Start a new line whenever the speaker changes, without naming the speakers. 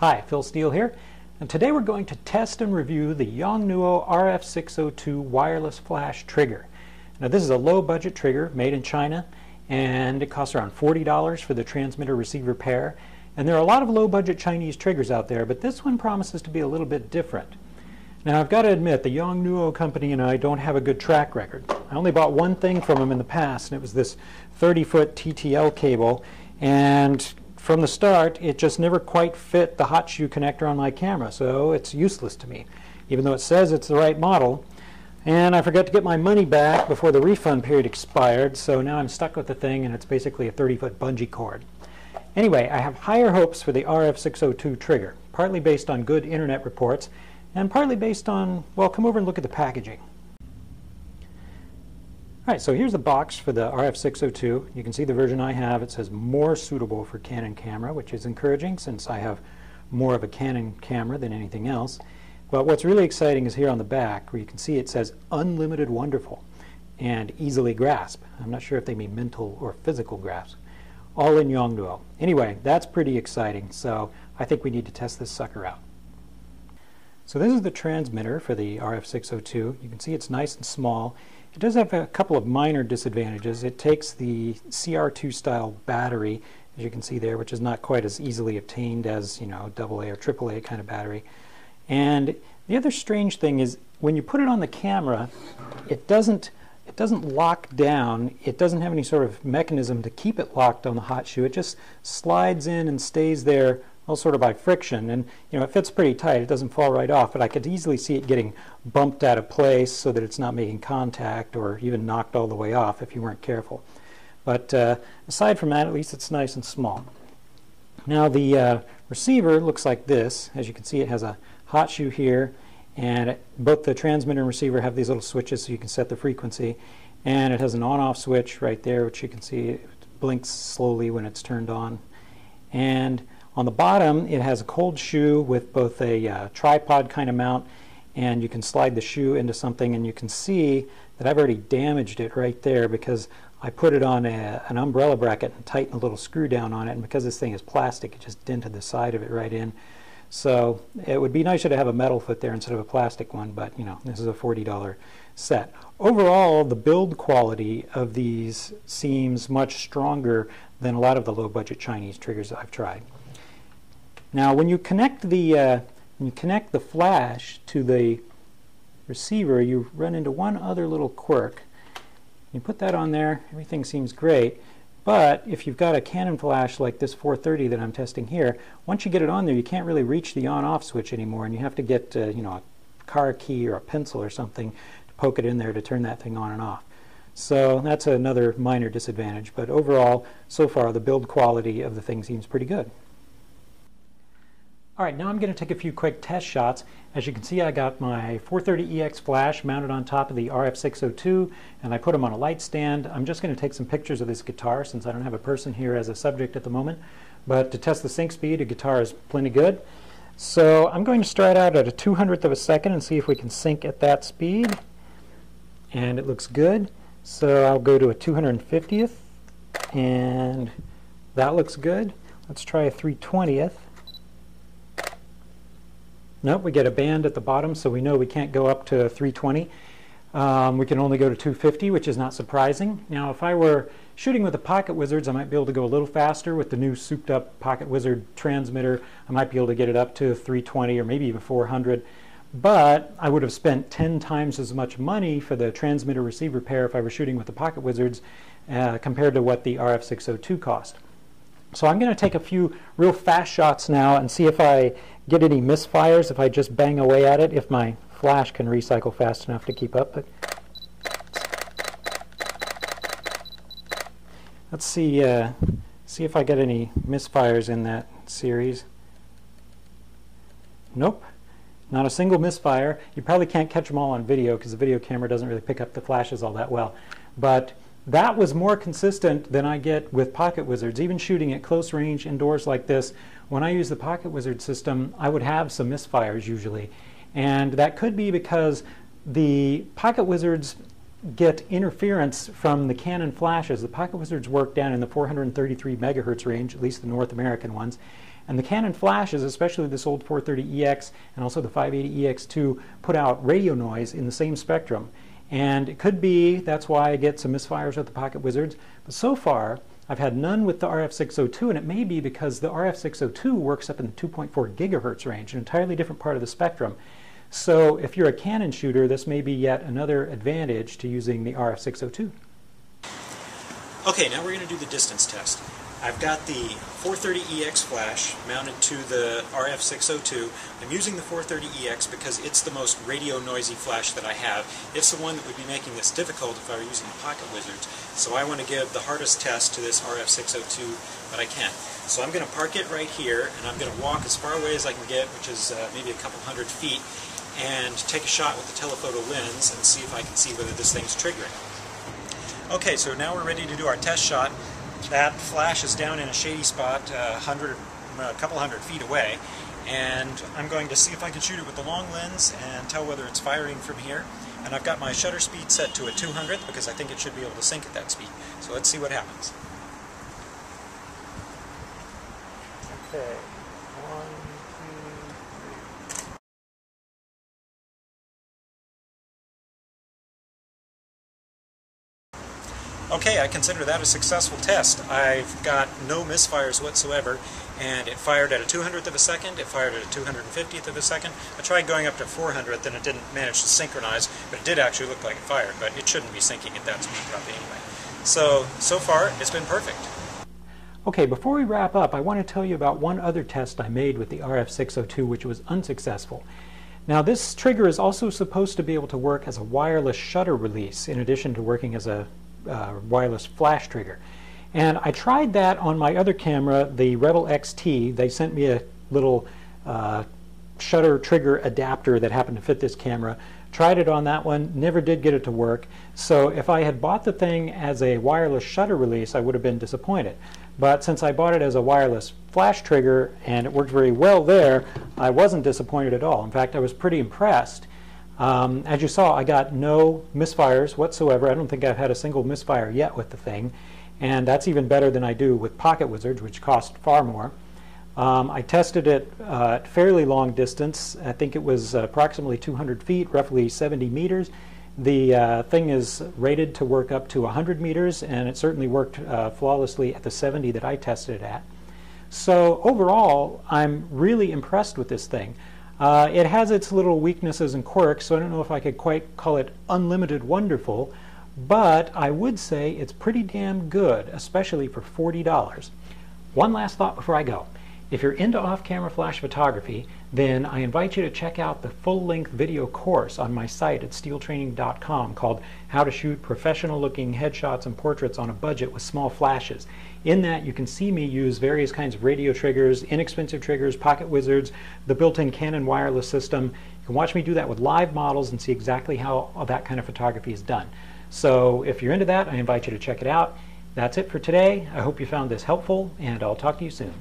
Hi, Phil Steele here, and today we're going to test and review the Yongnuo RF-602 wireless flash trigger. Now this is a low budget trigger made in China, and it costs around $40 for the transmitter receiver pair. And there are a lot of low budget Chinese triggers out there, but this one promises to be a little bit different. Now I've got to admit, the Yongnuo company and I don't have a good track record. I only bought one thing from them in the past, and it was this 30-foot TTL cable, and from the start, it just never quite fit the hot shoe connector on my camera, so it's useless to me, even though it says it's the right model. And I forgot to get my money back before the refund period expired, so now I'm stuck with the thing, and it's basically a 30-foot bungee cord. Anyway, I have higher hopes for the RF-602 trigger, partly based on good internet reports, and partly based on, well, come over and look at the packaging. Alright, so here's the box for the RF-602. You can see the version I have. It says more suitable for Canon camera, which is encouraging since I have more of a Canon camera than anything else. But what's really exciting is here on the back, where you can see it says unlimited wonderful and easily grasp. I'm not sure if they mean mental or physical grasp. All in Yongnuo. Anyway, that's pretty exciting, so I think we need to test this sucker out. So this is the transmitter for the RF-602. You can see it's nice and small. It does have a couple of minor disadvantages. It takes the CR2 style battery, as you can see there, which is not quite as easily obtained as, AA or AAA kind of battery. And the other strange thing is when you put it on the camera, it doesn't lock down. It doesn't have any sort of mechanism to keep it locked on the hot shoe. It just slides in and stays there, all sort of by friction, and it fits pretty tight. It doesn't fall right off, but I could easily see it getting bumped out of place so that it's not making contact, or even knocked all the way off if you weren't careful. But aside from that, at least it's nice and small. Now the receiver looks like this. As you can see, it has a hot shoe here, and both the transmitter and receiver have these little switches so you can set the frequency, and it has an on-off switch right there, which you can see it blinks slowly when it's turned on. And on the bottom, it has a cold shoe with both a tripod kind of mount, and you can slide the shoe into something, and you can see that I've already damaged it right there because I put it on an umbrella bracket and tightened a little screw down on it, and because this thing is plastic, it just dented the side of it right in. So it would be nicer to have a metal foot there instead of a plastic one, but this is a $40 set. Overall, the build quality of these seems much stronger than a lot of the low-budget Chinese triggers I've tried. Now, when you connect the flash to the receiver, you run into one other little quirk. You put that on there, everything seems great, but if you've got a Canon flash like this 430 that I'm testing here, once you get it on there, you can't really reach the on-off switch anymore, and you have to get a car key or a pencil or something to poke it in there to turn that thing on and off. So that's another minor disadvantage, but overall, so far, the build quality of the thing seems pretty good. Alright, now I'm going to take a few quick test shots. As you can see, I got my 430EX flash mounted on top of the RF-602, and I put them on a light stand. I'm just going to take some pictures of this guitar since I don't have a person here as a subject at the moment. But to test the sync speed, a guitar is plenty good. So I'm going to start out at a 200th of a second and see if we can sync at that speed. And it looks good. So I'll go to a 250th, and that looks good. Let's try a 320th. Nope, we get a band at the bottom, so we know we can't go up to 320. We can only go to 250, which is not surprising. Now, if I were shooting with the PocketWizards, I might be able to go a little faster with the new souped-up PocketWizard transmitter. I might be able to get it up to 320 or maybe even 400. But I would have spent 10 times as much money for the transmitter-receiver pair if I were shooting with the PocketWizards compared to what the RF-602 cost. So I'm going to take a few real fast shots now and see if I get any misfires, if I just bang away at it, if my flash can recycle fast enough to keep up. But let's see if I get any misfires in that series. Nope, not a single misfire. You probably can't catch them all on video because the video camera doesn't really pick up the flashes all that well. But that was more consistent than I get with PocketWizards. Even shooting at close range indoors like this, when I use the PocketWizard system, I would have some misfires usually. And that could be because the PocketWizards get interference from the Canon flashes. The PocketWizards work down in the 433 megahertz range, at least the North American ones. And the Canon flashes, especially this old 430EX and also the 580EX2, put out radio noise in the same spectrum. And it could be that's why I get some misfires with the PocketWizards. But so far, I've had none with the RF-602, and it may be because the RF-602 works up in the 2.4 gigahertz range, an entirely different part of the spectrum. So if you're a Canon shooter, this may be yet another advantage to using the RF-602.
Okay, now we're going to do the distance test. I've got the 430EX flash mounted to the RF-602. I'm using the 430EX because it's the most radio noisy flash that I have. It's the one that would be making this difficult if I were using the PocketWizards. So I want to give the hardest test to this RF-602 that I can. So I'm going to park it right here, and I'm going to walk as far away as I can get, which is maybe a couple hundred feet, and take a shot with the telephoto lens and see if I can see whether this thing's triggering. Okay, so now we're ready to do our test shot. That flash is down in a shady spot a couple hundred feet away, and I'm going to see if I can shoot it with the long lens and tell whether it's firing from here. And I've got my shutter speed set to a 200th because I think it should be able to sync at that speed. So let's see what happens. Okay, 1, 2, 3. Okay, I consider that a successful test. I've got no misfires whatsoever, and it fired at a 200th of a second, it fired at a 250th of a second. I tried going up to 400th and it didn't manage to synchronize, but it did actually look like it fired, but it shouldn't be syncing at that speed probably anyway. So far, it's been perfect.
Okay, before we wrap up, I want to tell you about one other test I made with the RF-602, which was unsuccessful. Now, this trigger is also supposed to be able to work as a wireless shutter release, in addition to working as a wireless flash trigger. And I tried that on my other camera, the Rebel XT. They sent me a little shutter trigger adapter that happened to fit this camera. Tried it on that one, never did get it to work. So if I had bought the thing as a wireless shutter release, I would have been disappointed. But since I bought it as a wireless flash trigger and it worked very well there, I wasn't disappointed at all. In fact, I was pretty impressed. As you saw, I got no misfires whatsoever. I don't think I've had a single misfire yet with the thing, and that's even better than I do with PocketWizards, which cost far more. I tested it at fairly long distance. I think it was approximately 200 feet, roughly 70 meters. The thing is rated to work up to 100 meters, and it certainly worked flawlessly at the 70 that I tested it at. So overall, I'm really impressed with this thing. It has its little weaknesses and quirks, so I don't know if I could quite call it unlimited wonderful, but I would say it's pretty damn good, especially for $40. One last thought before I go. If you're into off-camera flash photography, then I invite you to check out the full-length video course on my site at steeltraining.com called How to Shoot Professional-Looking Headshots and Portraits on a Budget with Small Flashes. In that, you can see me use various kinds of radio triggers, inexpensive triggers, PocketWizards, the built-in Canon wireless system. You can watch me do that with live models and see exactly how that kind of photography is done. So if you're into that, I invite you to check it out. That's it for today. I hope you found this helpful, and I'll talk to you soon.